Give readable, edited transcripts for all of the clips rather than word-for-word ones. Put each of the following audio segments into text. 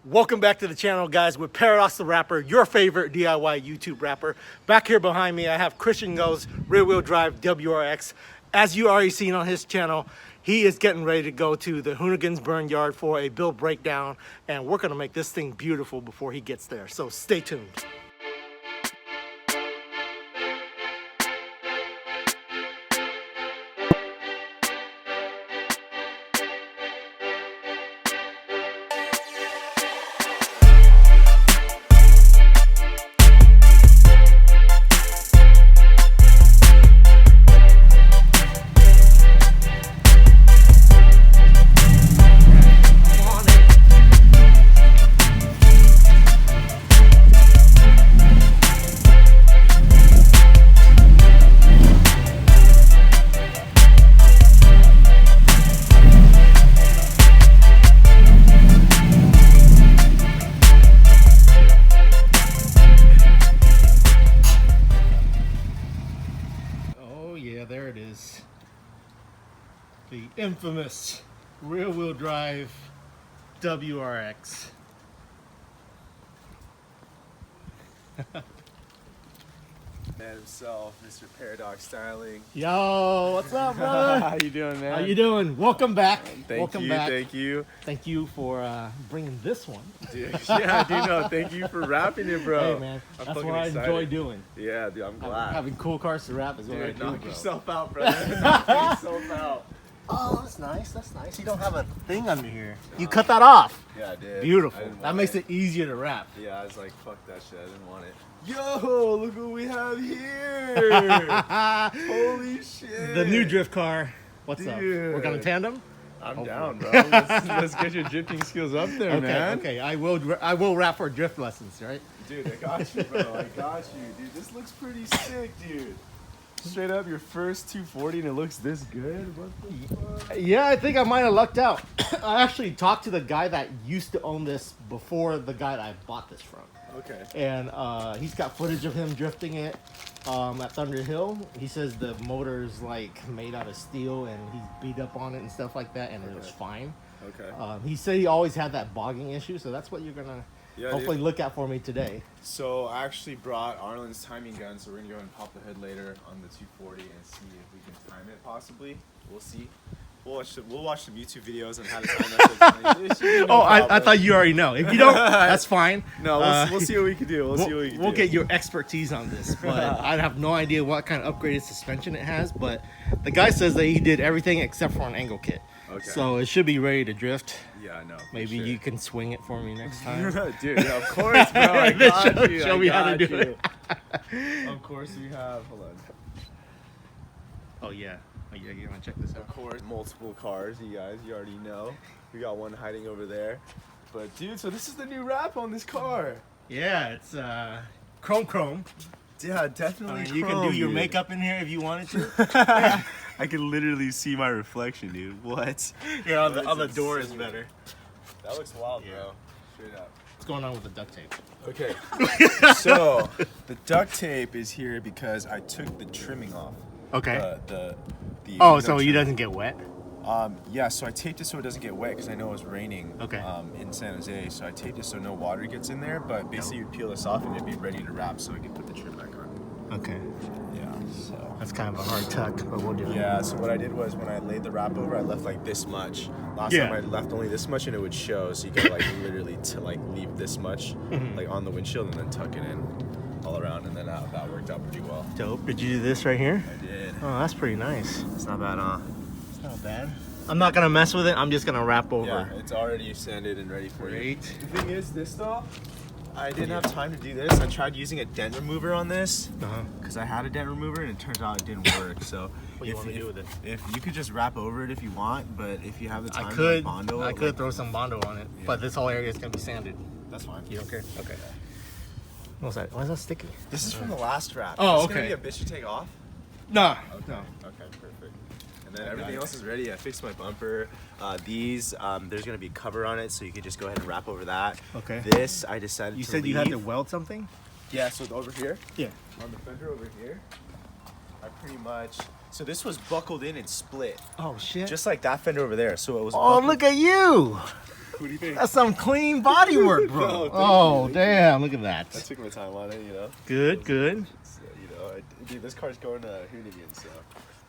Welcome back to the channel, guys, with Paradox the Rapper, your favorite DIY YouTube rapper. Back here behind me, I have Christian Go's rear-wheel drive WRX. As you already seen on his channel, he is getting ready to go to the Hoonigan's Burn Yard for a build breakdown, and we're gonna make this thing beautiful before he gets there, so stay tuned. There it is, the infamous rear-wheel drive WRX. Man himself, Mr. Paradox Styling. Yo, what's up, brother? How you doing, man? How you doing? Welcome back. Welcome back. Thank you. Thank you for bringing this one. Dude, yeah, dude, no, thank you for wrapping it, bro. Hey, man, I'm that's fucking what excited. I enjoy doing. Yeah, dude, I'm glad. Having cool cars to wrap is what I Dude, do, knock bro. yourself out, brother. Knock yourself out. Oh, that's nice. That's nice. You don't have a thing under here. You cut that off. Yeah, I did. Beautiful. That makes it easier to wrap. Yeah, I was like, fuck that shit. I didn't want it. Yo, look what we have here. Holy shit. The new drift car. What's up? Dude. We're gonna tandem? I'm down, bro. Let's get your drifting skills up there, Okay, man. okay. I will wrap for drift lessons, right? Dude, I got you, bro. I got you. Dude, this looks pretty sick, dude. Straight up, your first 240 and it looks this good? What the fuck? Yeah, I think I might have lucked out. I actually talked to the guy that used to own this before the guy that I bought this from. Okay. And he's got footage of him drifting it at Thunder Hill. He says the motor's like made out of steel and he's beat up on it and stuff like that, and it was fine. Okay. He said he always had that bogging issue, so that's what you're gonna hopefully dude. look at for me today. So I actually brought Arlen's timing gun, so we're gonna go and pop the hood later on the 240 and see if we can time it possibly. We'll see. We'll watch some YouTube videos on how to time that. Oh, I thought you already know. If you don't, that's fine. No, we'll see what we can do. We'll get your expertise on this, but I have no idea what kind of upgraded suspension it has. But the guy says that he did everything except for an angle kit. Okay. So it should be ready to drift. Yeah, I know. Maybe you can swing it for me next time. Dude, yeah, of course, bro. I got you. Show me how to do it. Of course we have. Hold on. Oh yeah. Oh yeah. You want to check this out? Of course, multiple cars. You guys, you already know. We got one hiding over there. But dude, so this is the new wrap on this car. Yeah, it's chrome. Yeah, definitely. You can do your makeup in here if you wanted to. I can literally see my reflection, dude. What? Yeah, on the door is better. That looks wild, bro. Straight up. What's going on with the duct tape? Okay. So the duct tape is here because I took the trimming off. Okay. Oh, so it doesn't get wet? Yeah, so I taped it so it doesn't get wet because I know it was raining in San Jose. So I taped it so no water gets in there, but basically you'd peel this off and it'd be ready to wrap so I could put the trim back on. Okay. Yeah, so. That's kind of a hard tuck, but we'll do it. Yeah, so what I did was when I laid the wrap over, I left like this much. Last time I left only this much and it would show, so you could like literally leave this much like on the windshield and then tuck it in all around, and then that worked out pretty well. Dope. Did you do this right here? I did. Oh, that's pretty nice. It's not bad, huh? It's not bad. I'm not gonna mess with it. I'm just gonna wrap over. Yeah, it's already sanded and ready for you. The thing is, this though, I didn't have time to do this. I tried using a dent remover on this because I had a dent remover and it turns out it didn't work. So what do you want to do with it? If you could just wrap over it if you want, but if you have the time, I could throw some Bondo on it, but this whole area is gonna be sanded. That's fine. You don't care? Okay. What's that? Why is that sticky? This is from the last wrap. Oh, Is this gonna be a bitch to take off? No. Okay. No. Okay, perfect. And then everything else is ready. I fixed my bumper. These, there's gonna be a cover on it, so you can just go ahead and wrap over that. Okay. This, I decided You to said leave. you had to weld something? Yeah, so over here. Yeah. On the fender over here, I pretty much. So this was buckled in and split. Oh shit. Just like that fender over there. So it was. Oh, look at you. What do you think? That's some clean body work, bro. No, thank Oh, you. damn. Look at that. I took my time on it, you know. Good, good. So, you know, dude, this car's going to Hoonigan, so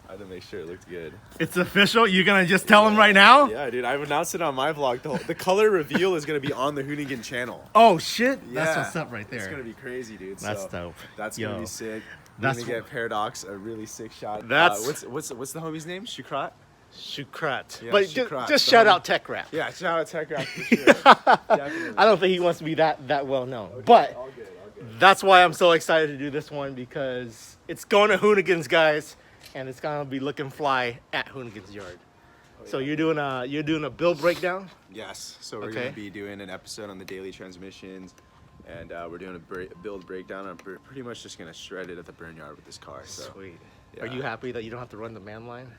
I had to make sure it looked good. It's official. You're going to just tell him right now? Yeah, dude, I've announced it on my vlog. The color reveal is going to be on the Hoonigan channel. Oh, shit. Yeah. That's what's up right there. It's going to be crazy, dude. That's so dope. That's Yo, going to be sick. We're that's going to get Paradox a really sick shot. That's- what's the homie's name? Shukrat? Shukrat. Yeah, But Shukrat. just shout out Tech Rap. Yeah, shout out Tech Rap for sure. Definitely. I don't think he wants to be that well known. Okay, But all good, all good. that's why I'm so excited to do this one, because it's going to Hoonigan's, guys, and it's going to be looking fly at Hoonigan's yard. So you're doing a build breakdown? Yes, so we're Okay. going to be doing an episode on the daily transmissions, and we're doing a build breakdown. I'm pretty much just going to shred it at the burn yard with this car. So. Sweet. Yeah. Are you happy that you don't have to run the man line?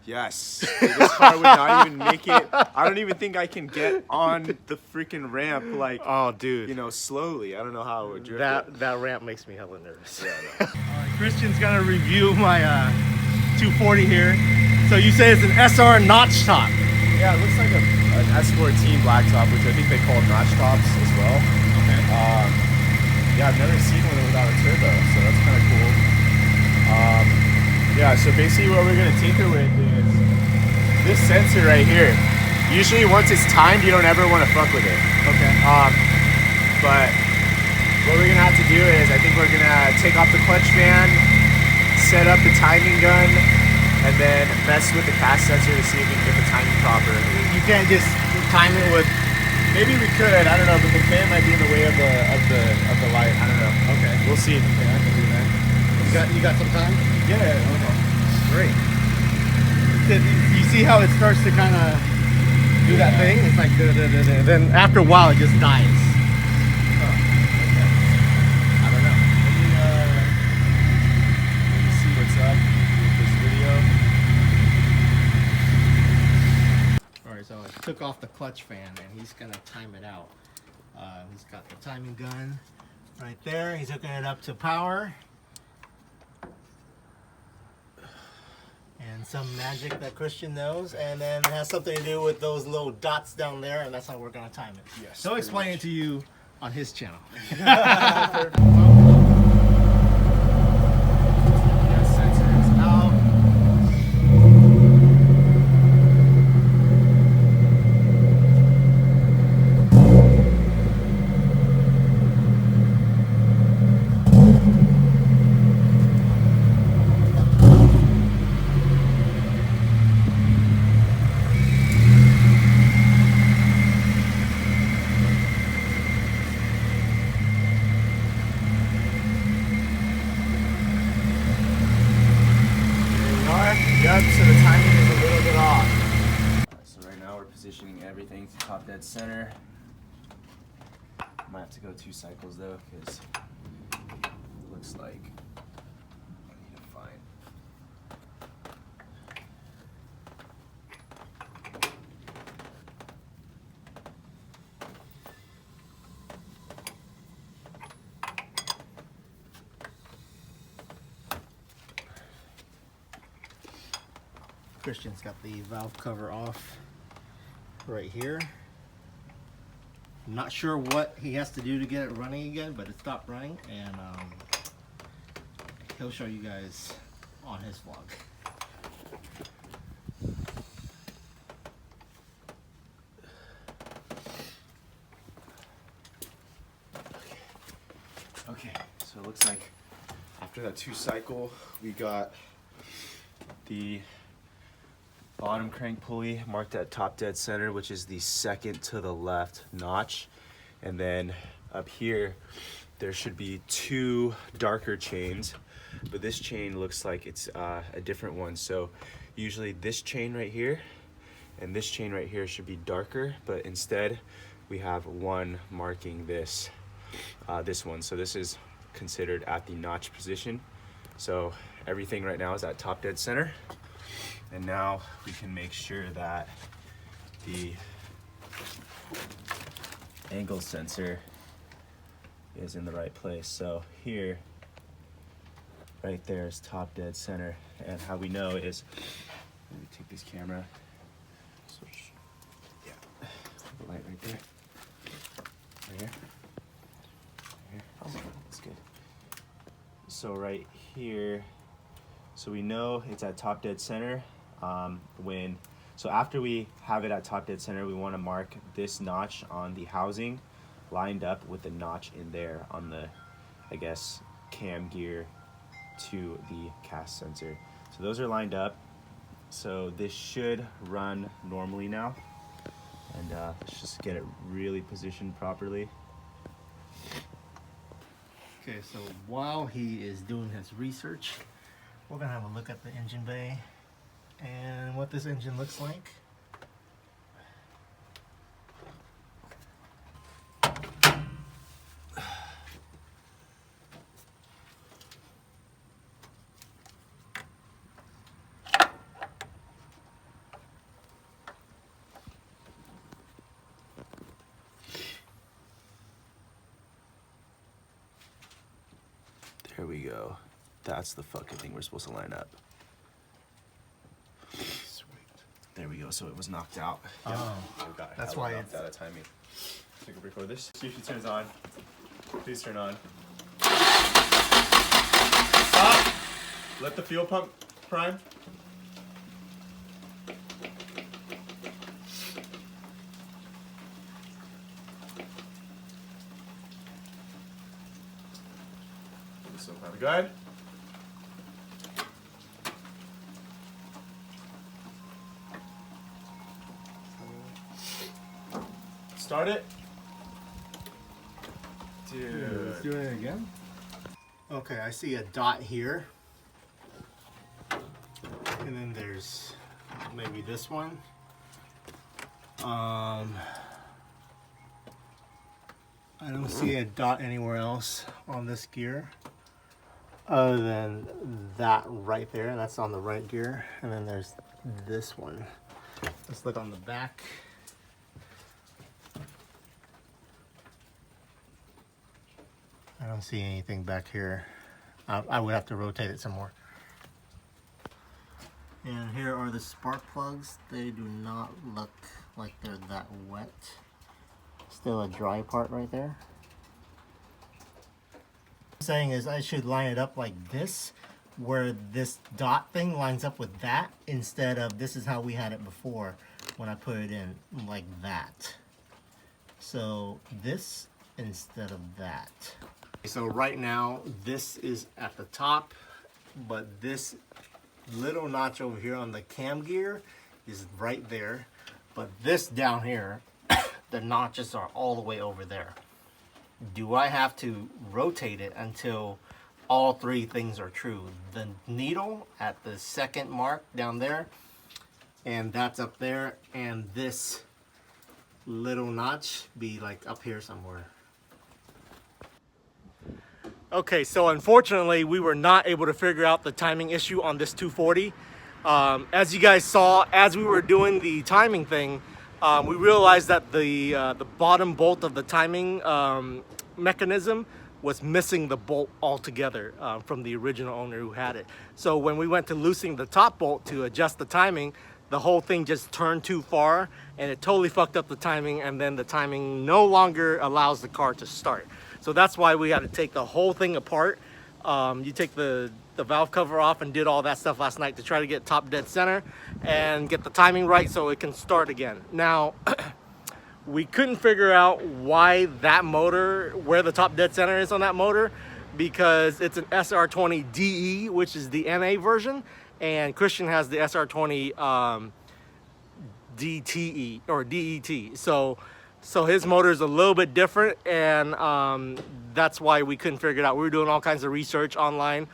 Yes, this car would not even make it. I don't even think I can get on the freaking ramp like, Oh, dude. you know, slowly. I don't know how it would drift. That ramp makes me hella nervous. Yeah, Christian's gonna review my 240 here. So you say it's an SR notch top. yeah, it looks like an S14 blacktop, which I think they call notch tops as well. Okay. Yeah, I've never seen one without a turbo, so that's kind of cool. Yeah, so basically what we're gonna tinker with is this sensor right here. Usually once it's timed, you don't ever want to fuck with it. Okay. But what we're gonna have to do is I think we're gonna take off the clutch fan, set up the timing gun, and then mess with the cast sensor to see if we can get the timing proper. You can't just time it with. Maybe we could, I don't know, but the fan might be in the way of the light. I don't know. Okay. We'll see. Okay, I can do that. You got some time? Yeah, okay. Great. You see how it starts to kind of do that thing? It's like then after a while it just dies. I don't know. Let me see what's up with this video. All right, so I took off the clutch fan and he's gonna time it out. He's got the timing gun right there. He's hooking it up to power. And some magic that Christian knows, and then it has something to do with those little dots down there, and that's how we're gonna time it. Yes, So pretty explain much. it to you on his channel. Gas sensor is out. Yep, so the timing is a little bit off. So right now we're positioning everything to top dead center. Might have to go 2 cycles though, because it looks like I need to find. Christian's got the valve cover off right here. I'm not sure what he has to do to get it running again, but it stopped running, and he'll show you guys on his vlog. Okay, so it looks like after that 2 cycle, we got the bottom crank pulley marked at top dead center, which is the second to the left notch. And then up here, there should be 2 darker chains, but this chain looks like it's a different one. So usually this chain right here and this chain right here should be darker, but instead we have one marking this this one. So this is considered at the notch position. So everything right now is at top dead center. And now we can make sure that the angle sensor is in the right place. So here, right there is top dead center. And how we know is, let me take this camera. Switch. Yeah. light right there. Right here. Oh, that's good. So right here, so we know it's at top dead center. So after we have it at top dead center, we want to mark this notch on the housing lined up with the notch in there on the, I guess, cam gear to the cast sensor. So those are lined up. So this should run normally now. And let's just get it really positioned properly. Okay, so while he is doing his research, we're gonna have a look at the engine bay and what this engine looks like. There we go. That's the fucking thing we're supposed to line up. Sweet. There we go. So it was knocked out. Oh, that's why it's out of timing. So we can record this. See if she turns on. Please turn on. Stop. Let the fuel pump prime. Go ahead. Start it. Dude. Let's do it again. Okay, I see a dot here. And then there's maybe this one. I don't see a dot anywhere else on this gear other than that right there. That's on the right gear. And then there's this one. Let's look on the back. I don't see anything back here. I would have to rotate it some more. And here are the spark plugs. They do not look like they're that wet. Still a dry part right there. What I'm saying is I should line it up like this, where this dot thing lines up with that, instead of this is how we had it before when I put it in like that. So this instead of that. So right now this is at the top, but this little notch over here on the cam gear is right there. But this down here, the notches are all the way over there. Do I have to rotate it until all three things are true? The needle at the second mark down there, and that's up there, and this little notch be like up here somewhere. Okay, so unfortunately we were not able to figure out the timing issue on this 240. As you guys saw, as we were doing the timing thing, we realized that the bottom bolt of the timing mechanism was missing the bolt altogether from the original owner who had it. So when we went to loosening the top bolt to adjust the timing, the whole thing just turned too far and it totally fucked up the timing, and then the timing no longer allows the car to start. So that's why we had to take the whole thing apart. You take the valve cover off and did all that stuff last night to try to get top dead center and get the timing right so it can start again. Now, we couldn't figure out why that motor, where the top dead center is on that motor, because it's an SR20 DE, which is the NA version, and Christian has the SR20 DTE or DET. So his motor is a little bit different, and that's why we couldn't figure it out. We were doing all kinds of research online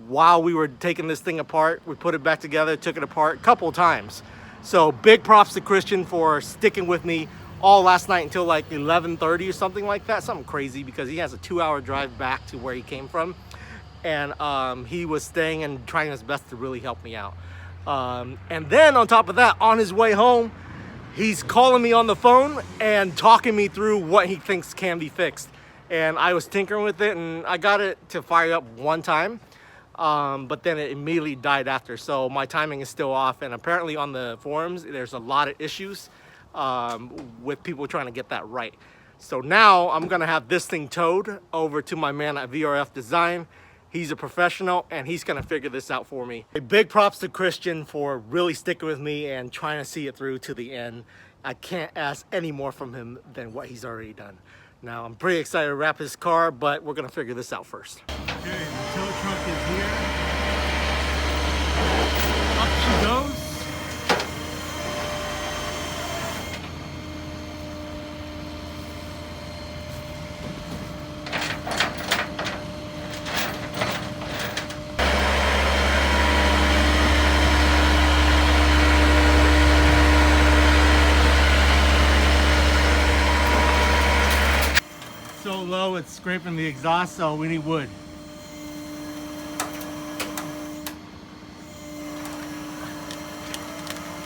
while we were taking this thing apart. We put it back together, took it apart a couple times. So big props to Christian for sticking with me all last night until like 11:30 or something like that. Something crazy, because he has a 2-hour drive back to where he came from. And he was staying and trying his best to really help me out. And then on top of that, on his way home, he's calling me on the phone and talking me through what he thinks can be fixed. And I was tinkering with it, and I got it to fire up one time, but then it immediately died after. So my timing is still off, and apparently on the forums, there's a lot of issues with people trying to get that right. So now I'm gonna have this thing towed over to my man at VRF Design. He's a professional and he's gonna figure this out for me. A big props to Christian for really sticking with me and trying to see it through to the end. I can't ask any more from him than what he's already done. Now I'm pretty excited to wrap his car, but we're gonna figure this out first. Okay, the tow truck is here. Up she goes. So low it's scraping the exhaust, so we need wood.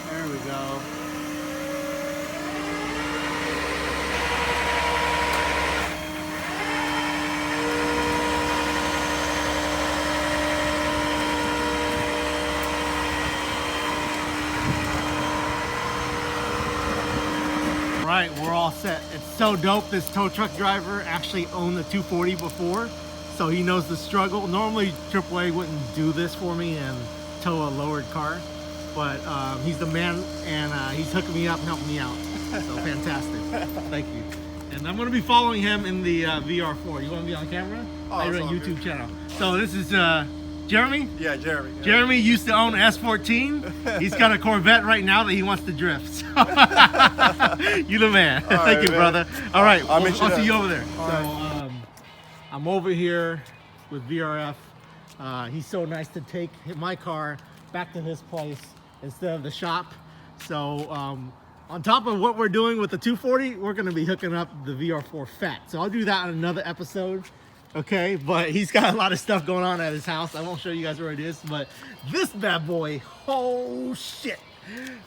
There we go. Right, we're all set. It's so dope. This tow truck driver actually owned the 240 before, so he knows the struggle. Normally AAA wouldn't do this for me and tow a lowered car, but he's the man, and he's hooking me up and helping me out. So fantastic. Thank you. And I'm gonna be following him in the VR4. You wanna be on camera? I run a YouTube channel. So this is Jeremy? Yeah, Jeremy. Yeah. Jeremy used to own an S14. He's got a Corvette right now that he wants to drift. So you the man. Thank you, brother. All right, I'll see you over there. So I'm over here with VRF. He's so nice to take my car back to his place instead of the shop. So on top of what we're doing with the 240, we're gonna be hooking up the VR4 Fat. So I'll do that in another episode. Okay, but he's got a lot of stuff going on at his house. I won't show you guys where it is, but this bad boy, oh shit.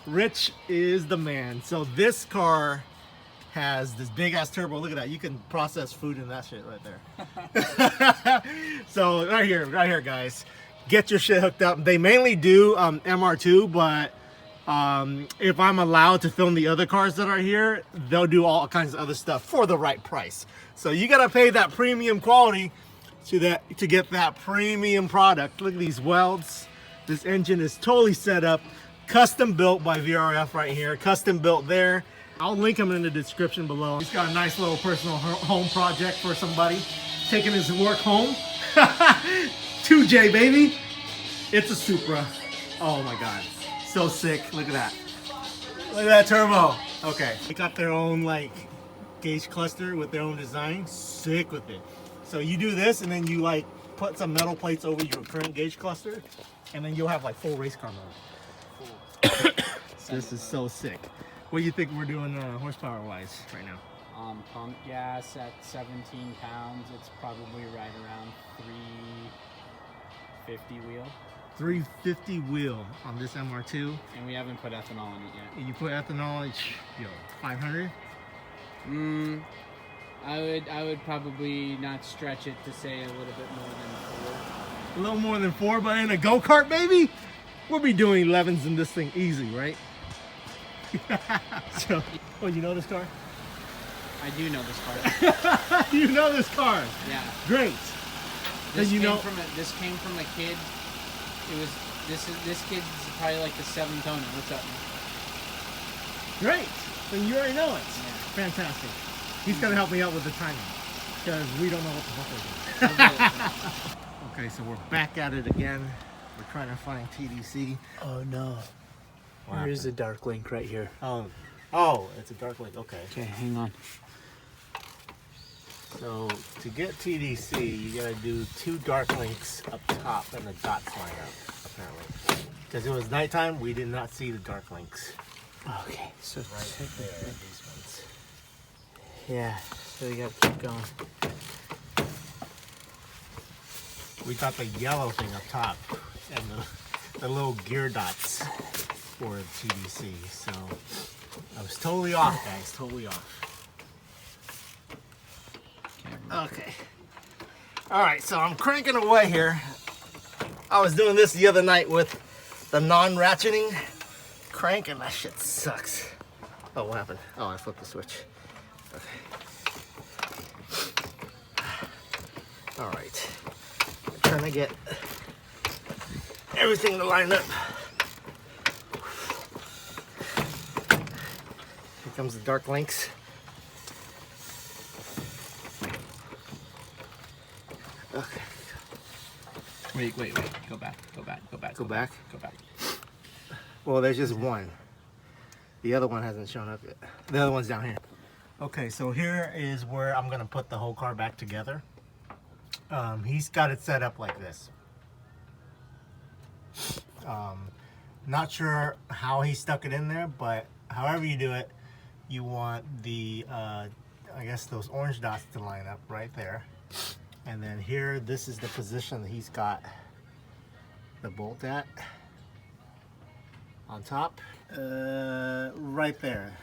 Rich is the man. So this car has this big ass turbo. Look at that. You can process food in that shit right there. So right here, guys. Get your shit hooked up. They mainly do MR2, but if I'm allowed to film the other cars that are here, they'll do all kinds of other stuff for the right price. So you gotta pay that premium quality to get that premium product. Look at these welds. This engine is totally set up, custom built by VRF right here, custom built there. I'll link them in the description below. He's got a nice little personal home project for somebody, taking his work home. 2J baby, it's a Supra. Oh my God. So sick. Look at that. Look at that turbo. Okay. They got their own like gauge cluster with their own design. Sick with it. So you do this and then you like put some metal plates over your current gauge cluster and then you'll have like full race car mode. This is so sick. What do you think we're doing horsepower wise right now? Pump gas at 17 pounds. It's probably right around 350 wheel. 350 wheel on this MR2. And we haven't put ethanol in it yet. And you put ethanol, it's 500? I would probably not stretch it to say a little bit more than 4. A little more than 4, but in a go-kart, baby, we'll be doing 11s in this thing easy, right? So, oh, you know this car? I do know this car. You know this car? Yeah. Great. This came from a kid. This kid's probably like the 7th owner. What's up, man? Great. Then you already know it. Yeah. Fantastic. He's gonna help me out with the timing because we don't know what the fuck we're doing. Okay, so we're back at it again. We're trying to find TDC. Oh no. Here's a dark link right here. Oh, it's a dark link. Okay. Okay, hang on. So to get TDC, you gotta do 2 dark links up top and the dots line up, apparently. Because it was nighttime, we did not see the dark links. Okay, so Right there, these ones. yeah, so we gotta keep going. We got the yellow thing up top and the little gear dots for TDC. So I was totally off, guys, totally off. Okay. All right, so I'm cranking away here. I was doing this the other night with the non-ratcheting crank and that shit sucks. Oh, what happened? Oh, I flipped the switch. Okay. All right. I'm trying to get everything to line up. Here comes the dark links. Okay. Wait. Go back. Go back? Go back. Well, there's just one. The other one hasn't shown up yet. The other one's down here. Okay, so here is where I'm gonna put the whole car back together. He's got it set up like this. Not sure how he stuck it in there, but however you do it, you want the, I guess those orange dots to line up right there. And then here, this is the position that he's got the bolt at. On top, right there,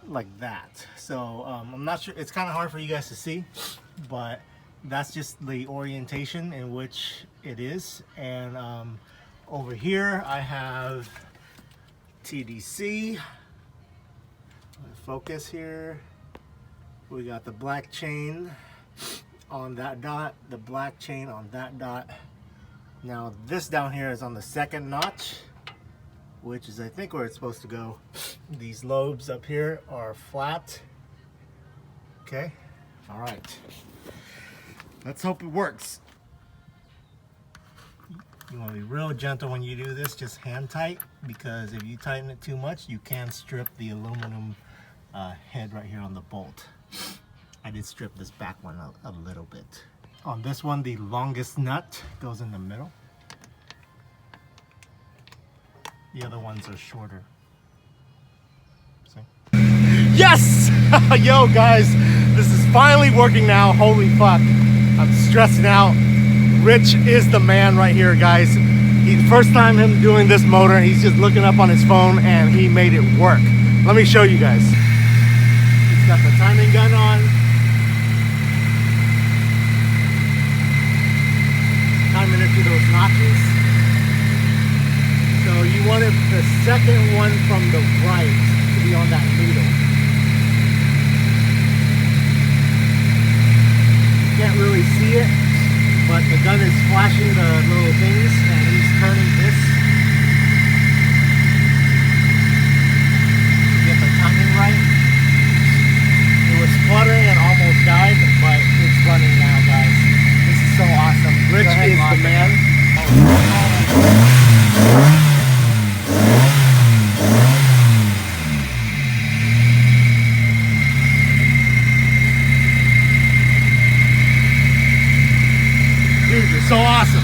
like that. So I'm not sure, it's kind of hard for you guys to see, but that's just the orientation in which it is. And over here I have TDC. Focus here. We got the black chain on that dot, the black chain on that dot. Now this down here is on the second notch, which is I think where it's supposed to go. These lobes up here are flat. Okay, all right. Let's hope it works. You want to be real gentle when you do this, just hand tight, because if you tighten it too much, you can strip the aluminum head right here on the bolt. I did strip this back one a little bit. On this one, the longest nut goes in the middle. The other ones are shorter. See? Yes! Yo guys, this is finally working now. Holy fuck. I'm stressing out. Rich is the man right here, guys. He's first time him doing this motor. He's just looking up on his phone and he made it work. Let me show you guys. He's got the timing gun on. Timing it through those notches. So you wanted the second one from the right to be on that needle. You can't really see it, but the gun is flashing the little things and he's turning this. Get the timing right. It was fluttering and almost died, but it's running now, guys. This is so awesome. Rich is the man. Dude, you're so awesome.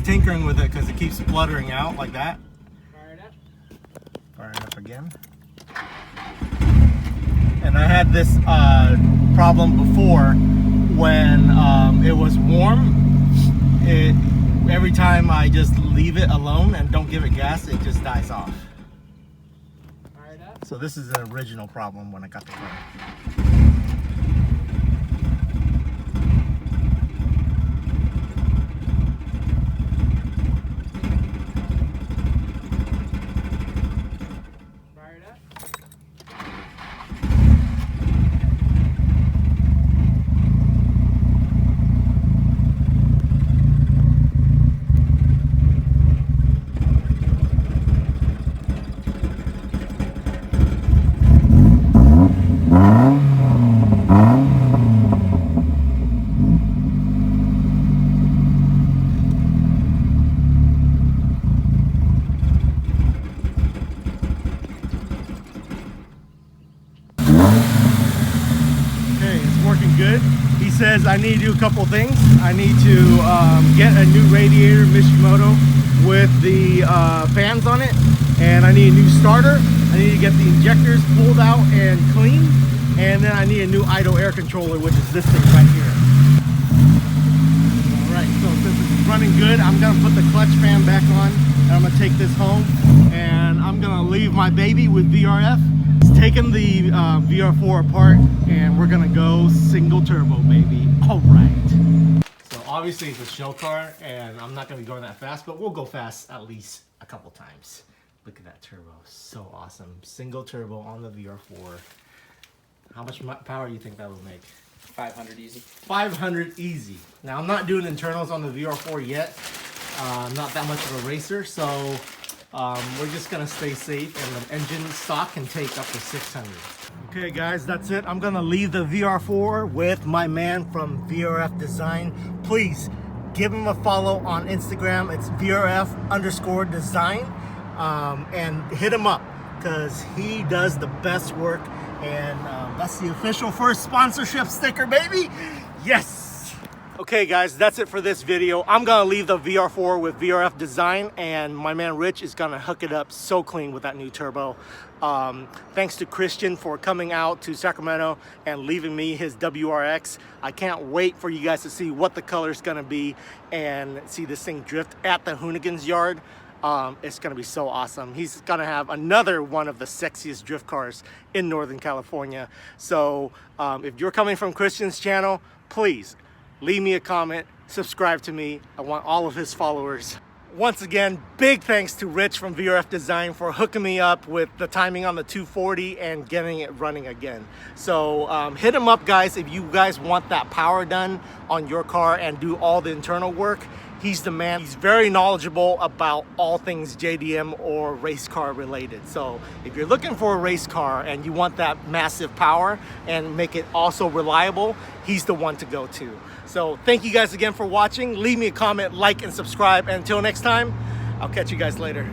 Tinkering with it because it keeps spluttering out like that. Fire it up. Fire it up again. And I had this problem before when it was warm. Every time I just leave it alone and don't give it gas, it just dies off. Fire it up. So this is an original problem when I got the car. says I need to do a couple things. I need to get a new radiator Mishimoto with the fans on it, and I need a new starter. I need to get the injectors pulled out and cleaned, and then I need a new idle air controller, which is this thing right here. Alright, so since it's running good, I'm gonna put the clutch fan back on, and I'm gonna take this home, and I'm gonna leave my baby with VRF. It's taking the VR4 apart, and we're gonna go single turbo, baby. Alright. So obviously it's a show car, and I'm not gonna be going that fast, but we'll go fast at least a couple times. Look at that turbo, so awesome. Single turbo on the VR4. How much power do you think that will make? 500 easy. 500 easy. Now I'm not doing internals on the VR4 yet. I'm not that much of a racer, so we're just gonna stay safe, and the engine stock can take up to 600. Okay guys, that's it. I'm gonna leave the VR4 with my man from VRF Design. Please give him a follow on Instagram. It's VRF_design, and hit him up because he does the best work. And that's the official first sponsorship sticker, baby. Yes. Okay guys, that's it for this video. I'm gonna leave the VR4 with VRF Design, and my man Rich is gonna hook it up so clean with that new turbo. Thanks to Christian for coming out to Sacramento and leaving me his WRX. I can't wait for you guys to see what the color is gonna be and see this thing drift at the Hoonigan's yard. It's gonna be so awesome. He's gonna have another one of the sexiest drift cars in Northern California. So if you're coming from Christian's channel, please leave me a comment, subscribe to me. I want all of his followers. Once again, big thanks to Rich from VRF Design for hooking me up with the timing on the 240 and getting it running again. So hit him up guys if you guys want that power done on your car and do all the internal work. He's the man. He's very knowledgeable about all things JDM or race car related. So if you're looking for a race car and you want that massive power and make it also reliable, he's the one to go to. So thank you guys again for watching. Leave me a comment, like, and subscribe. And until next time, I'll catch you guys later.